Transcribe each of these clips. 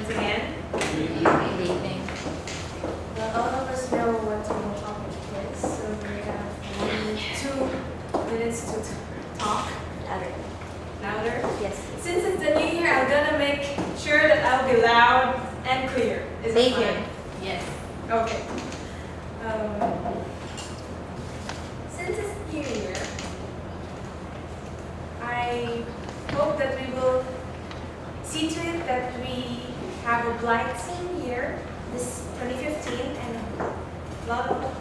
once again. Dating. Well, all of us know what the topic is, so we have only 2 minutes to talk. Louder? Yes. Since it's the new year, I'm gonna make sure that I'll be loud and clear. Is it Same here. fine? Yes. Okay. Since it's new year, I hope that we will see to it that we have a blithesome year, this 2015, and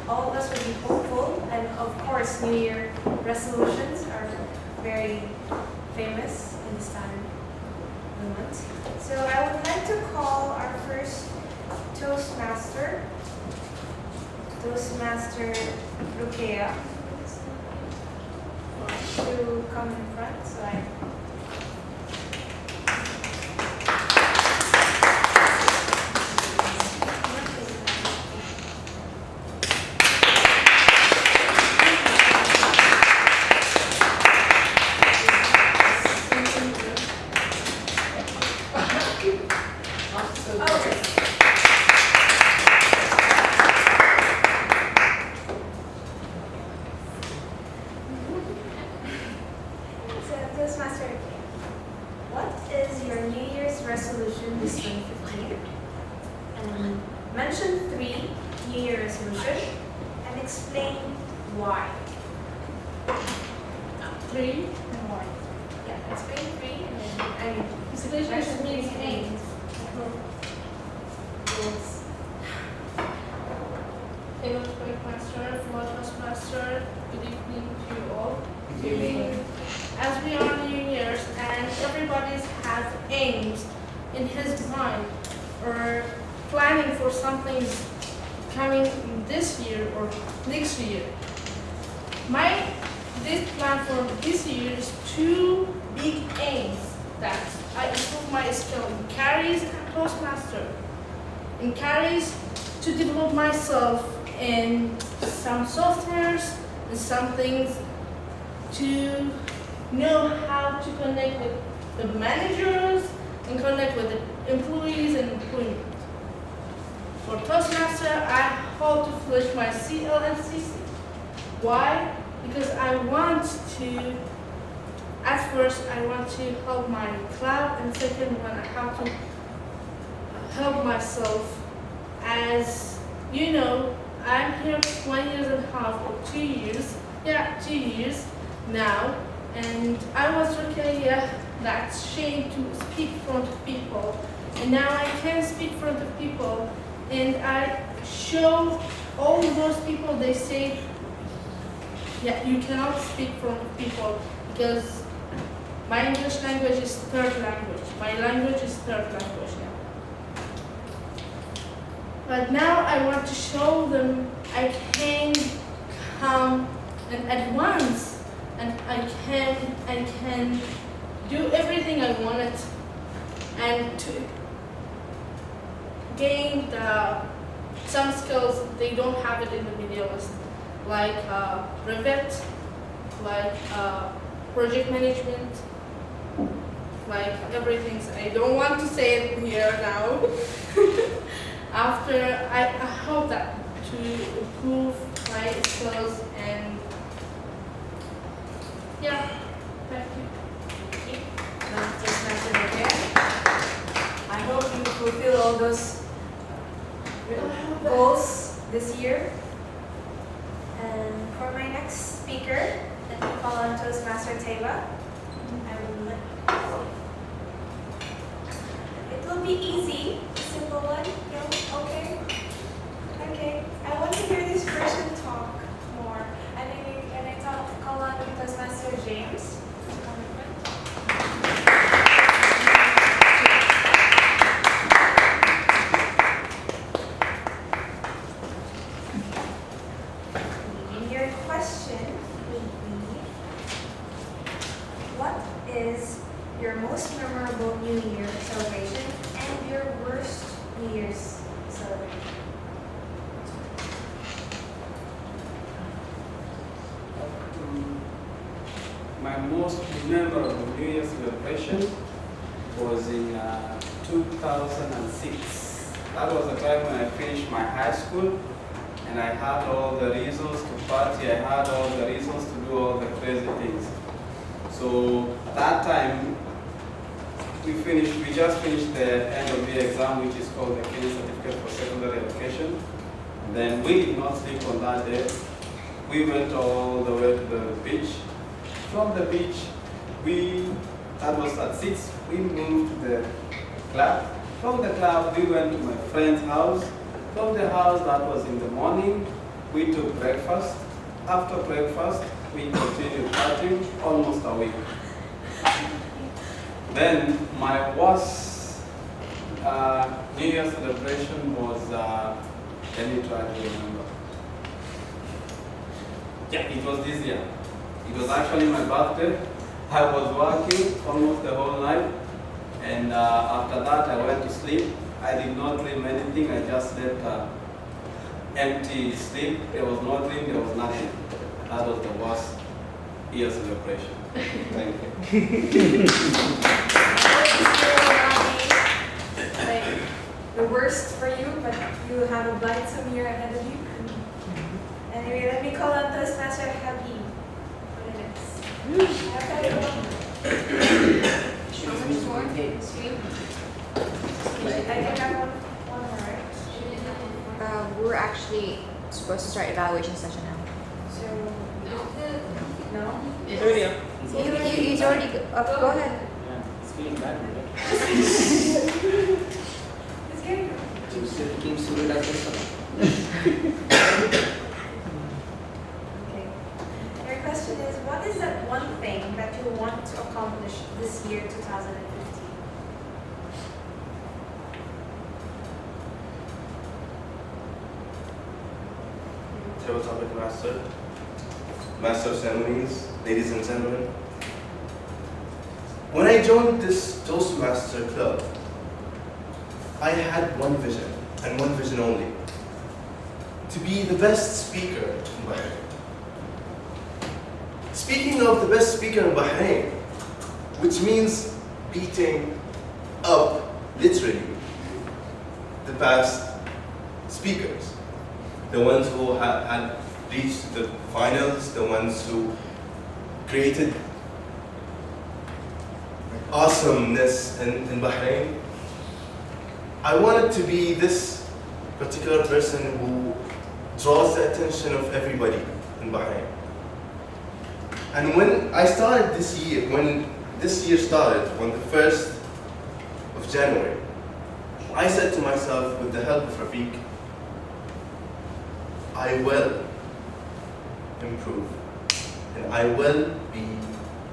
all of us will be hopeful. And of course, New Year resolutions are very famous in this time of the month. So I would like to call our first Toastmaster Rukea, to come in front. So Toastmaster, what is your New Year's resolution this 2015? And mention 3 New Year resolutions and explain why. 3. And why? Yeah, explain 3 and then Resolutions means aims. goals. Hello, Toastmaster, fellow Toastmaster. Good evening to you all. Good evening. As we are New Year's and everybody has aims in his mind or planning for something coming this year or next year. This plan for this year is 2 big aims that I improve my skill in carries and Toastmaster. In carries to develop myself in some softwares and some things to know how to connect with the managers and connect with the employees and employment. For Toastmaster, I hope to finish my CL and CC. Why? Because I want to, at first, I want to help my club, and second one, I have to help myself. As you know, I'm here 1.5 years or 2 years. Yeah, 2 years now. And I was really that shame to speak in front of people. And now I can speak in front of people. And I show all those people, they say, yeah, you cannot speak in front of people because my English language is 3rd language. My language is 3rd language now. But now I want to show them I can come and advance, and I can do everything I wanted, and to gain some skills they don't have it in the video list, like Revit, like project management, like everything. I don't want to say it here now. After, I hope that to improve my skills and yeah, thank you. Toastmaster Rukea. I hope you fulfill all those goals this year. And for my next speaker, let me call on Toastmaster Teva. It will be easy, simple one. No? Okay? Okay. I want to hear this person talk more. And I call on Toastmaster James. Come in front. And your question would be, what is your most memorable New Year celebration and your worst New Year's celebration? My most memorable New Year celebration was in 2006. That was the time when I finished my high school and I had all the reasons to party, I had all the reasons to do all the crazy things. So at that time, we just finished the end of the exam, which is called the Kenya Certificate for Secondary Education. And then we did not sleep on that day. We went all the way to the beach. From the beach, that was at 6, we moved to the club. From the club, we went to my friend's house. From the house, that was in the morning, we took breakfast. After breakfast, we continued partying almost a week. Then my worst New Year celebration was, let me try to remember. Yeah, it was this year. It was actually my birthday. I was working almost the whole night, and after that I went to sleep. I did not dream anything, I just slept empty sleep. There was no dream, there was nothing. That was the worst year celebration. Thank you. Like the worst for you, but you have a blithesome year ahead of you. Anyway, let me call on Toastmaster Habib for the next. How much more? Two? I can have one more, right? We're actually supposed to start evaluation session now. So, no? It's already up. He's already, go ahead. Yeah, it's feeling bad. It's getting Okay. Your question is, what is that one thing that you want to accomplish this year, 2015? Table topic master, master of ceremonies, ladies and gentlemen. When I joined this Toastmaster club, I had one vision, and one vision only: to be the best speaker in Bahrain. Speaking of the best speaker in Bahrain, which means beating up, literally, the past speakers. The ones who had reached the finals, the ones who created awesomeness in Bahrain. I wanted to be this particular person who draws the attention of everybody in Bahrain. And when I started this year, when this year started, on the 1st of January, I said to myself, with the help of Rafiq, I will improve, and I will be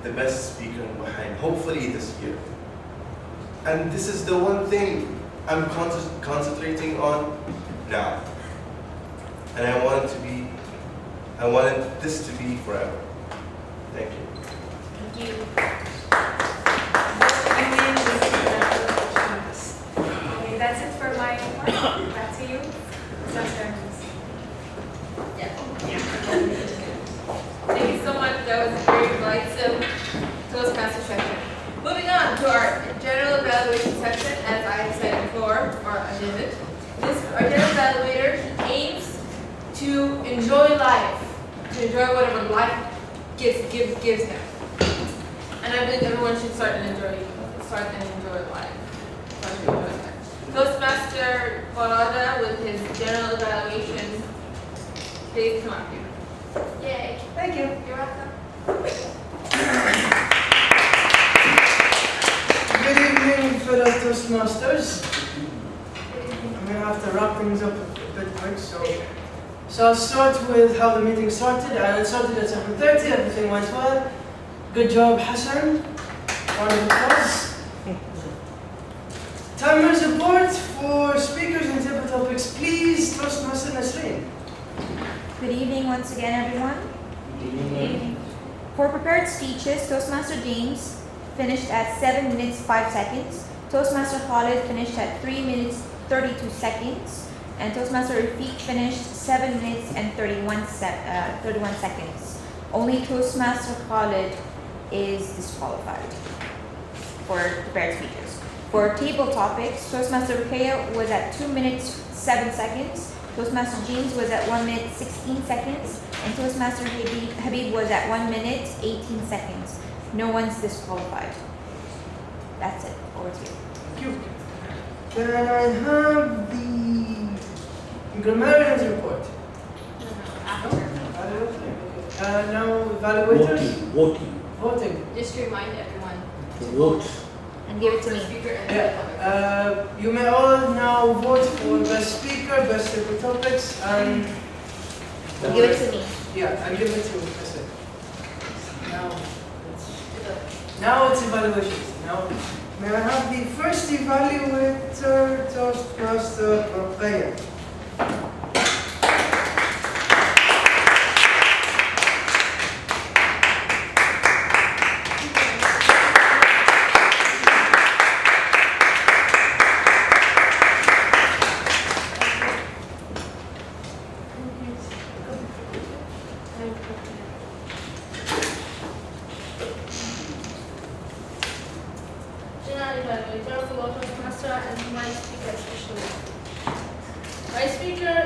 the best speaker in Bahrain, hopefully this year. And this is the one thing I'm concentrating on now. And I wanted this to be forever. Thank you. Thank you. Okay, that's it for my part. Back to you. Thank you so much. That was a very delightsome Toastmaster session. Moving on to our general evaluation section, as I said before, or I didn't. Our general evaluator aims to enjoy life, to enjoy whatever life gives him. And I believe everyone should start and enjoy life. Toastmaster Farada with his general evaluation. Please come up here. Yay. Thank you. You're welcome. Good evening, fellow Toastmasters. I'm going to have to wrap things up a bit quick, so I'll start with how the meeting started. It started at 7:30, everything went well. Good job, Hassan. Round of applause. Timers report for speakers and table topics, please, Toastmaster Nasreen. Good evening once again, everyone. Good evening. For prepared speeches, Toastmaster James finished at 7 minutes 5 seconds. Toastmaster Khalid finished at 3 minutes 32 seconds. And Toastmaster Rafiq finished 7 minutes and 31 seconds. Only Toastmaster Khalid is disqualified for prepared speeches. For table topics, Toastmaster Rukeya was at 2 minutes 7 seconds, Toastmaster James was at 1 minute 16 seconds, and Toastmaster Habib was at 1 minute 18 seconds. No one's disqualified. That's it. Over to you. Thank you. Can I have the grammarian's report? Now evaluators. Voting. Just remind everyone To vote. And give it to me. speaker and Yeah. You may all now vote for best speaker, best table topics, and Give it to me. yeah, I'll give it to you. That's it. Now it's evaluations. Now, may I have the first evaluator, Toastmaster Rukeya? General evaluator for Toastmaster and my speaker especially. My speaker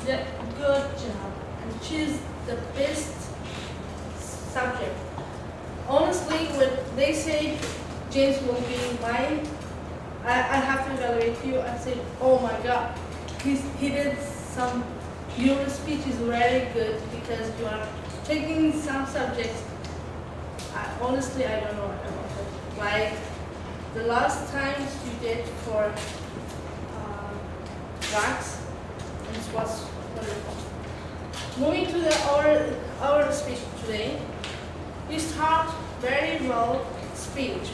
did a good job and choose the best subject. Honestly, when they say James will be mine, I have to evaluate you. I say, oh my God, he did some. Your speech is very good because you are taking some subjects. Honestly, I don't know about it. Like the last times you did for wax, it was wonderful. Moving to our speech today, you start very well speech,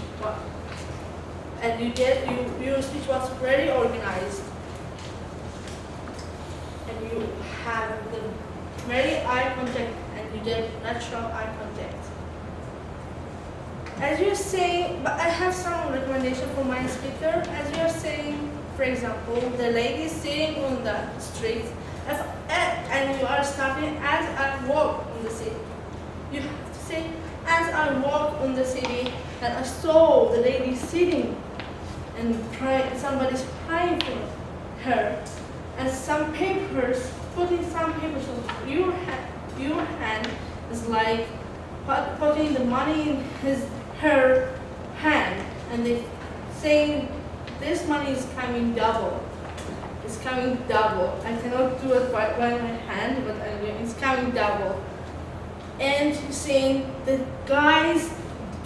and your speech was very organized, and you have the very eye contact, and you did natural eye contact. As you're saying, but I have some recommendation for my speaker. As you're saying, for example, the lady sitting on the street, and you are starting as I walk in the city. You have to say, as I walk on the city, and I saw the lady sitting, and somebody's crying for her, and some papers, putting some papers on your hand is like putting the money in her hand, and they saying this money is coming double. It's coming double. I cannot do it by my hand, but it's coming double. And saying the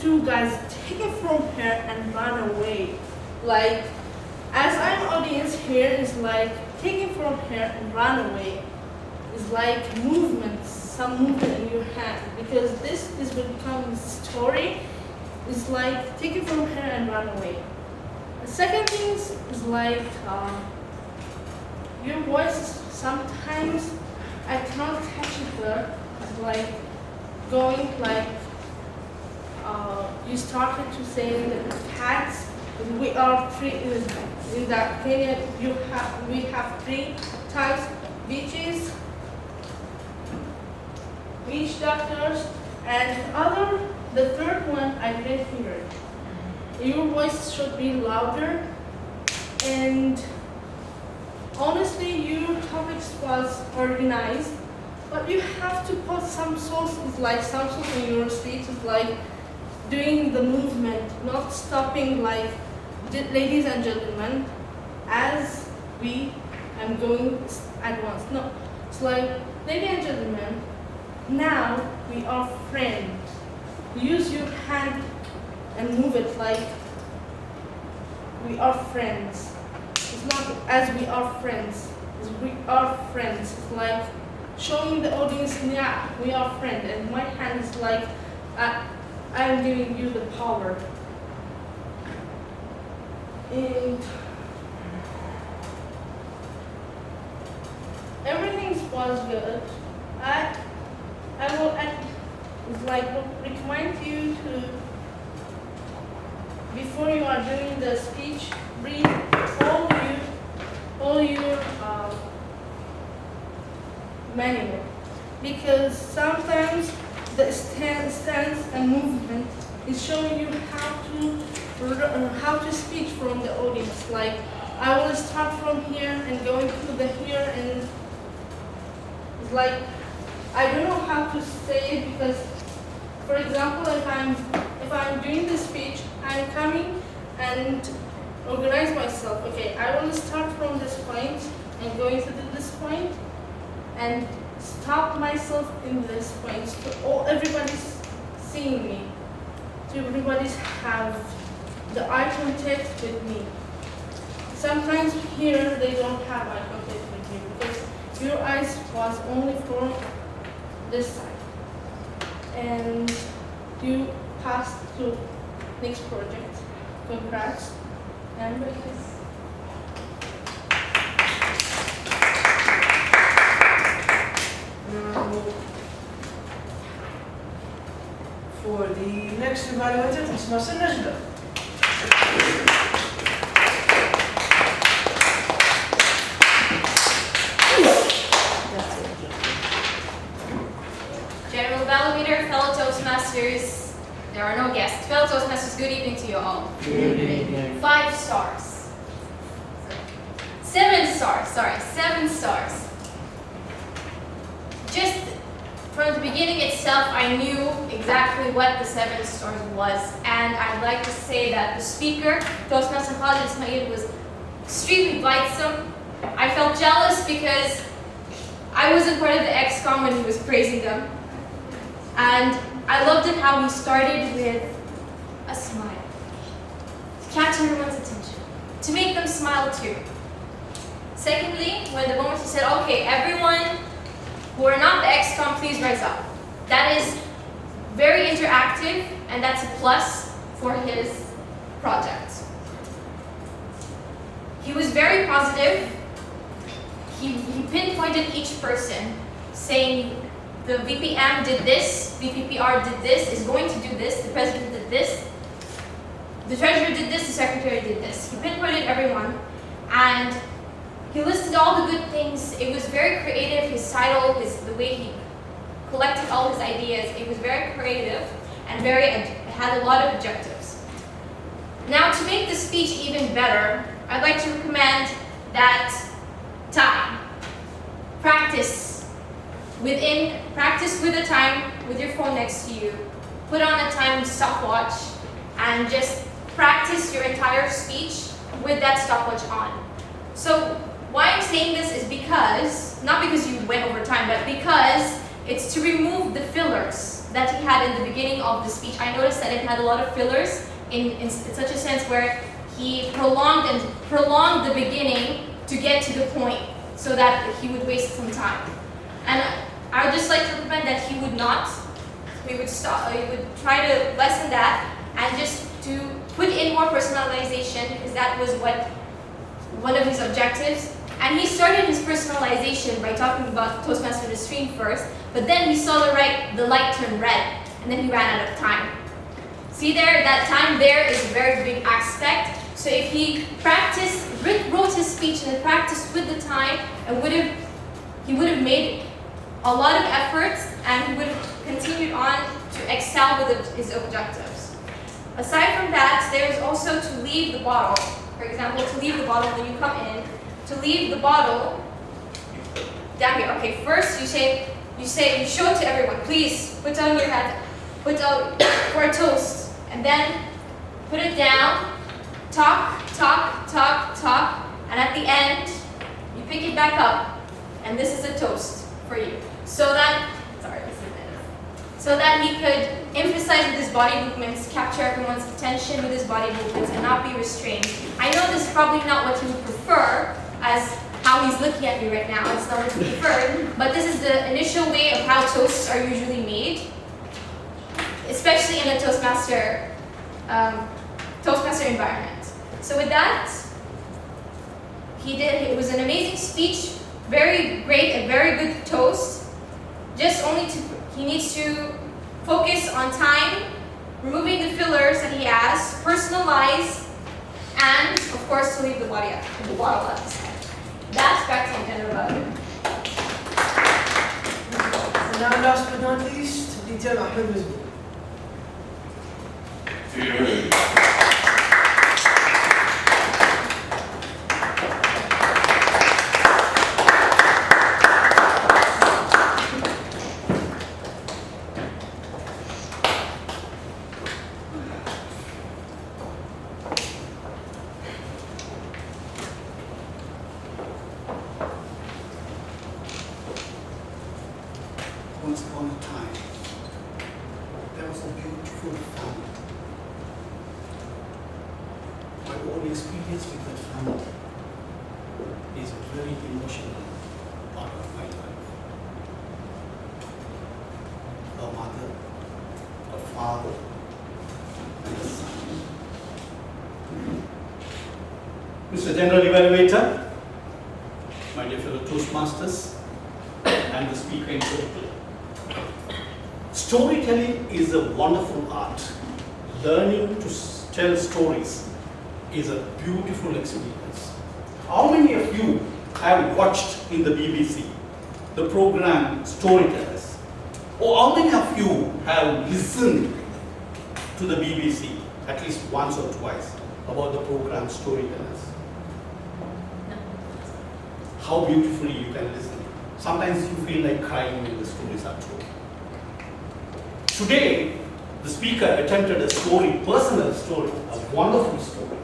two guys take it from her and run away. Like, as I'm audience here, is like taking from her and run away. It's like movement, some movement in your hand, because this is becoming story. It's like taking from her and run away. The second thing is like your voice. Sometimes I cannot catch her. It's like going like you started to say the cats. We are three in that Kenya. We have 3 types: beaches, beach doctors, and the third one I didn't hear it. Your voice should be louder, and honestly, your topics was organized, but you have to put some sources, like some source in your speech, like doing the movement, not stopping like, ladies and gentlemen, as I'm going at once. No, it's like, ladies and gentlemen, now we are friends. Use your hand and move it like we are friends. It's not as we are friends. It's we are friends. It's like showing the audience, yeah, we are friends. And my hand is like, I'm giving you the power. And everything was good. I will recommend you to, before you are doing the speech, read all your manual, because sometimes the stance and movement is showing you how to how to speak from the audience. Like, I will start from here and going to the here, and it's like, I don't know how to say it because, for example, if I'm doing the speech, I'm coming and organize myself. Okay, I will start from this point and going to this point and stop myself in this point. So everybody's seeing me. So everybody's have the eye contact with me. Sometimes here they don't have eye contact with me because your eyes was only for this side. And you passed to next project. Congrats. And Now, for the next evaluator, Toastmaster Najla. General evaluator, fellow Toastmasters, there are no guests. Fellow Toastmasters, good evening to you all. Good evening. 5 stars. 7 stars, sorry, 7 stars. Just from the beginning itself, I knew exactly what the 7 stars was, and I'd like to say that the speaker, Toastmaster Khalid Ismail, was extremely blithesome. I felt jealous because I wasn't part of the XCOM when he was praising them, and I loved it how he started with a smile, to catch everyone's attention, to make them smile too. Secondly, when the moment he said, okay, everyone who are not the XCOM, please rise up. That is very interactive, and that's a plus for his project. He was very positive. He pinpointed each person, saying the VPM did this, VPPR did this, is going to do this, the president did this, the treasurer did this, the secretary did this. He pinpointed everyone, and he listed all the good things. It was very creative, his title, the way he collected all his ideas. It was very creative and had a lot of objectives. Now, to make the speech even better, I'd like to recommend that time. Practice with a time with your phone next to you. Put on a time stopwatch and just practice your entire speech with that stopwatch on. So why I'm saying this is because, not because you went over time, but because it's to remove the fillers that he had in the beginning of the speech. I noticed that it had a lot of fillers in such a sense where he prolonged the beginning to get to the point so that he would waste some time. And I would just like to recommend that he would not. We would try to lessen that and just to put in more personalization, because that was one of his objectives. And he started his personalization by talking about Toastmaster the stream first, but then he saw the light turn red, and then he ran out of time. See there, that time there is a very big aspect. So if he wrote his speech and then practiced with the time, he would have made a lot of efforts, and he would have continued on to excel with his objectives. Aside from that, there is also to leave the bottle. For example, to leave the bottle when you come in. To leave the bottle down here. Okay, first you show it to everyone. Please put down your hand, put out for a toast, and then put it down. Talk, talk, talk, talk, and at the end you pick it back up, and this is a toast for you. So that he could emphasize with his body movements, capture everyone's attention with his body movements, and not be restrained. I know this is probably not what you would prefer, as how he's looking at me right now. It's not what you prefer, but this is the initial way of how toasts are usually made, especially in a Toastmaster environment. So with that, it was an amazing speech, very great, a very good toast. He needs to focus on time, removing the fillers that he has, personalize, and of course to leave the bottle at the side. That's practicing general value. And now, last but not least, Detail Ahmed Mizmoor. very emotional part of my life. A mother, a father, and a son. Mr. General Evaluator, my dear fellow Toastmasters, and the speaker in particular. Storytelling is a wonderful art. Learning to tell stories is a beautiful experience. How many of you have watched in the BBC the program Storytellers? Or how many of you have listened to the BBC at least once or twice about the program Storytellers? How beautifully you can listen. Sometimes you feel like crying when the stories are told. Today, the speaker attempted a story, personal story, a wonderful story,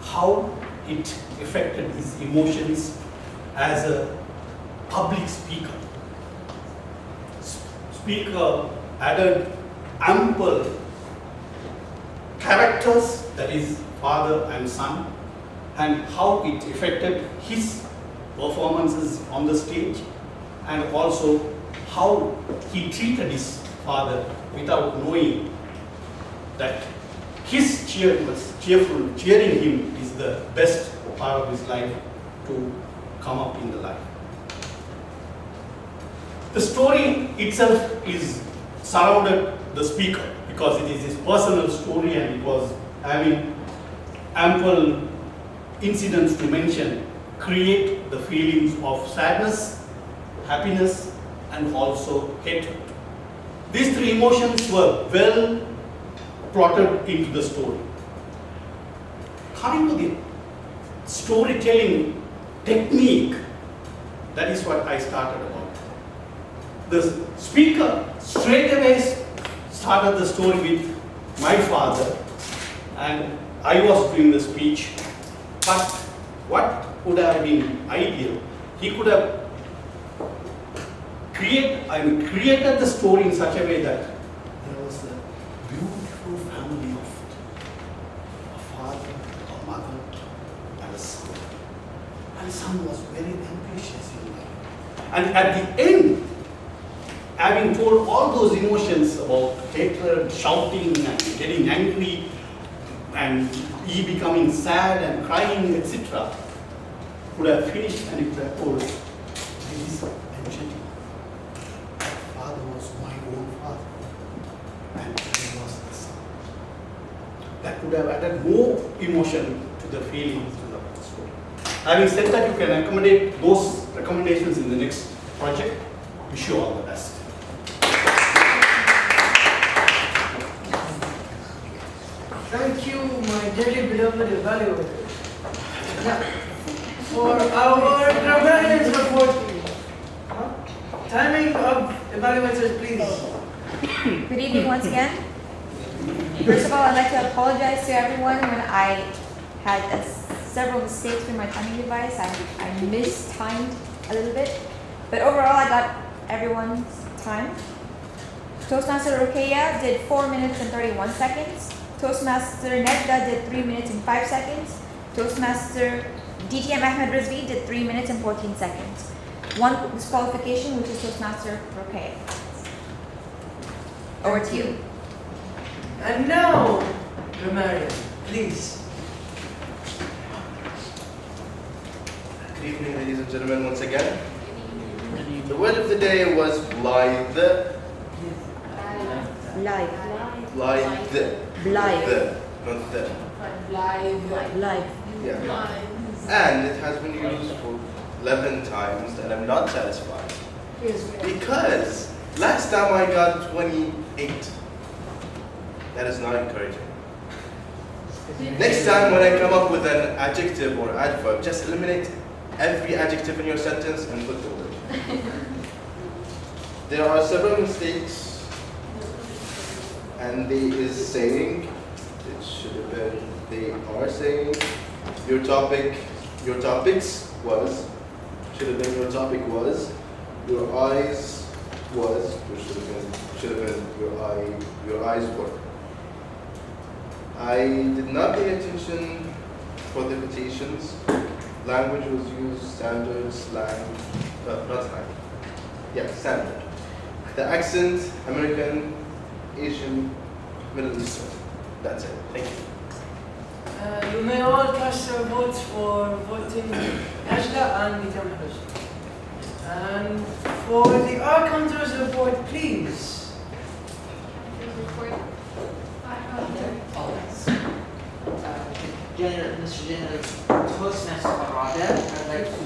how it affected his emotions as a public speaker. Speaker added ample characters, that is father and son, and how it affected his performances on the stage, and also how he treated his father without knowing that his cheering him is the best part of his life to come up in the life. The story itself is surrounded the speaker because it is his personal story and it was having ample incidents to mention, create the feelings of sadness, happiness, and also hatred. These three emotions were well plotted into the story. Coming to the storytelling technique, that is what I started about. The speaker straight away started the story with my father, and I was doing the speech. But what would have been ideal? He could have created the story in such a way that there was a beautiful family of a father, a mother, and a son. And the son was very ambitious in life. And at the end, having told all those emotions about hatred, shouting, and getting angry, and he becoming sad and crying, etc., could have finished and it would have told, ladies and gentlemen, my father was my own father, and he was the son. That could have added more emotion to the feelings of the story. Having said that, you can accommodate those recommendations in the next project. Wish you all the best. Thank you, my dearly beloved evaluator. Now, for our grammarians report, timing of evaluators, please. Good evening once again. First of all, I'd like to apologize to everyone when I had several mistakes with my timing device. I mistimed a little bit, but overall I got everyone's time. Toastmaster Rukeya did 4 minutes and 31 seconds. Toastmaster Nedda did 3 minutes and 5 seconds. Toastmaster DTM Ahmed Rizvi did 3 minutes and 14 seconds. One disqualification, which is Toastmaster Rukeya. Over to you. And now, grammarian, please. Good evening, ladies and gentlemen, once again. The word of the day was blithe. Live. Blithe. Blithe. The, not the. Live. Yeah. And it has been used for 11 times, and I'm not satisfied. Because last time I got 28. That is not encouraging. Next time when I come up with an adjective or adverb, just eliminate every adjective in your sentence and put the word. There are several mistakes, and they is saying, it should have been, they are saying, your topics was, should have been your topic was, your eyes was, or should have been your eyes were. I did not pay attention for the quotations, language was used, standard, slang, not slang. Yeah, standard. The accent, American, Asian, Middle Eastern. That's it. Thank you. You may all cast your votes for voting Najla and Nitam Haraj. And for the Archon's report, please. Mr. General, Toastmaster Arada, I'd like to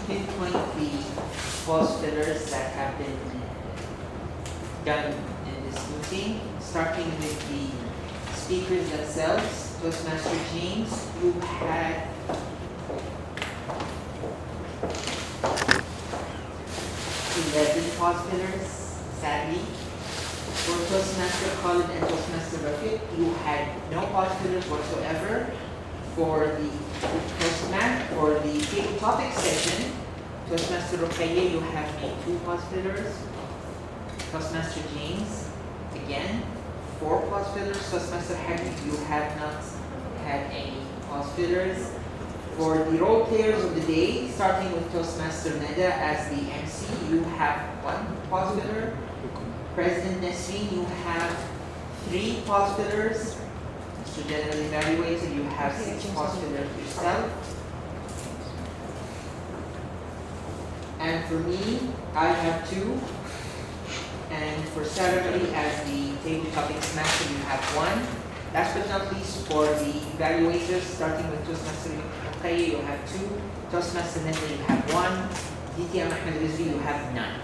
pinpoint the false fillers that have been done in this meeting, starting with the speakers themselves. Toastmaster James, you had 11 false fillers, sadly. For Toastmaster Khalid and Toastmaster Rafiq, you had no false fillers whatsoever. For the table topic session, Toastmaster Ruqayya, you have 2 false fillers. Toastmaster James, again, 4 false fillers. Toastmaster Habib, you have not had any false fillers. For the role players of the day, starting with Toastmaster Neda as the MC, you have 1 false filler. President Nasreen, you have 3 false fillers. Mr. General Evaluator, you have 6 false fillers yourself. And for me, I have 2. And for Sarah as the table topics master, you have 1. Last but not least, for the evaluators, starting with Toastmaster Ruqayya, you have 2. Toastmaster Neda, you have 1. DT Ahmed Rizvi, you have none.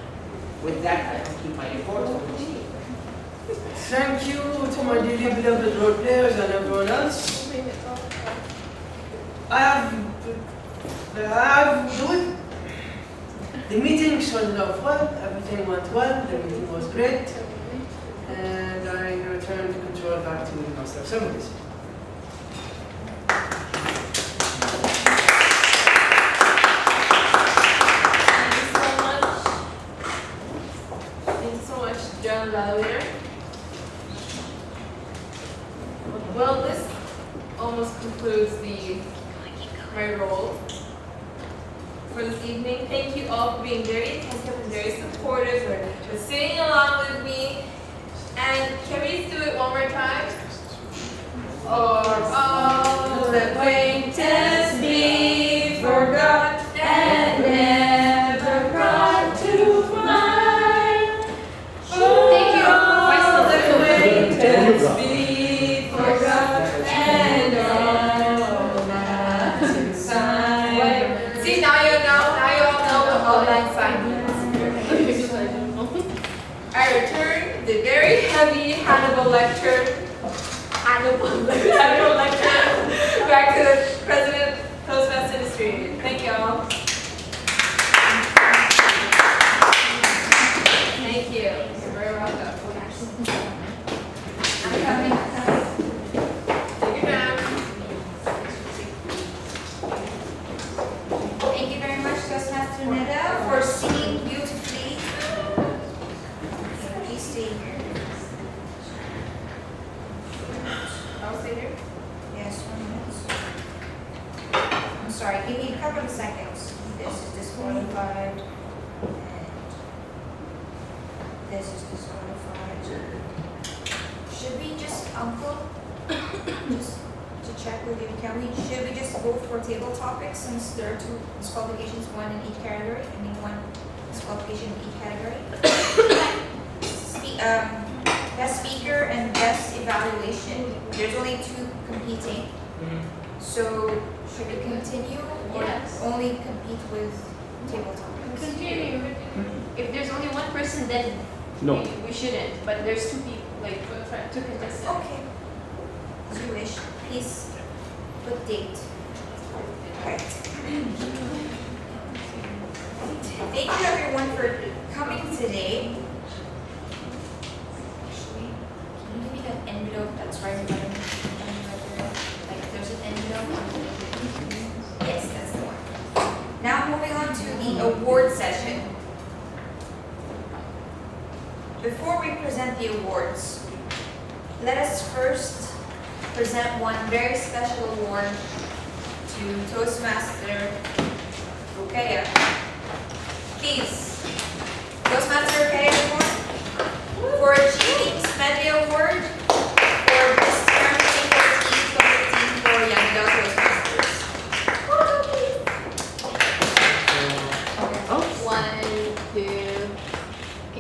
With that, I conclude my report. Over to you. Thank you to my dearly beloved role players and everyone else. The meeting started off well, everything went well, the meeting was great, and I returned control back to the Master of Ceremonies. General Evaluator. Well, this almost concludes my role for this evening. Thank you all for being very attentive and very supportive, for singing along with me. And can we do it one more time? Or all acquaintance be forgot and never brought to mind. Thank you. Acquaintance be forgot and all that inside. See, now you all know what all that sign means. I return the very heavy Hannibal lecture back to the President Toastmaster Industry. Thank you all. Thank you. You're very welcome. I'm coming. Take your time. Thank you very much, Toastmaster Neda, for singing beautifully. Please stay here. I'll stay here. Yes, 1 minute. I'm sorry, give me a couple of seconds. This is disqualified. And this is disqualified. Should we just, Uncle, just to check with you, should we just go for table topics since there are 2 disqualifications, 1 in each category? 1 disqualification in each category? Best speaker and best evaluation. There's only 2 competing. So should we continue or only compete with table topics? Continue. If there's only 1 person, then No. we shouldn't. But there's 2 people, like 2 contestants. Okay. As you wish. Please put date. Alright. Thank you everyone for coming today. Actually, can you give me that envelope that's right in front of me? Like there's an envelope. Yes, that's the one. Now moving on to the award session. Before we present the awards, let us first present one very special award to Toastmaster Rukaya. Please, Toastmaster Rukaya, everyone, for achieving SMEDI Award for this term 2014-2015 for Young Adult Toastmasters. One, two.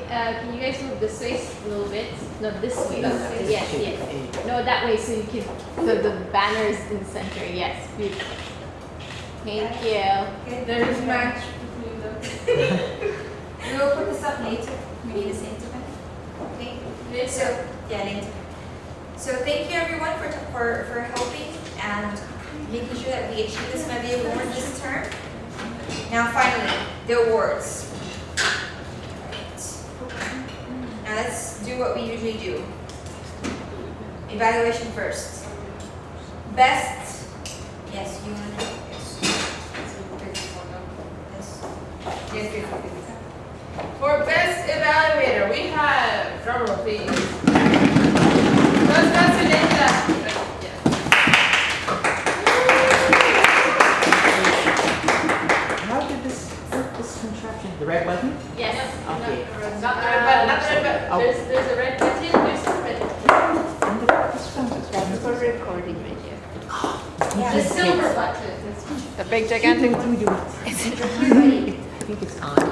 Can you guys move this way a little bit? No, this way. Yes, yes. No, that way so you can. So the banner is in the center. Yes, beautiful. Thank you. Okay, There is match between them. we will put this up later. We need the same token. Okay. So yeah, later. So thank you everyone for helping and making sure that we achieve this SMEDI Award this term. Now finally, the awards. Now let's do what we usually do. Evaluation first. Best. Yes, you want to do yes. Yes. Yes. For best evaluator, we have, drum roll please. Toastmaster Ninja. How did this work, this contraption? The red button? Yes. Okay. Not the red button, not the red button. Oh. There's a red button. There's a red button. And this one is That's for recording video. Yeah. The silver button. The big gigantic. I think it's on.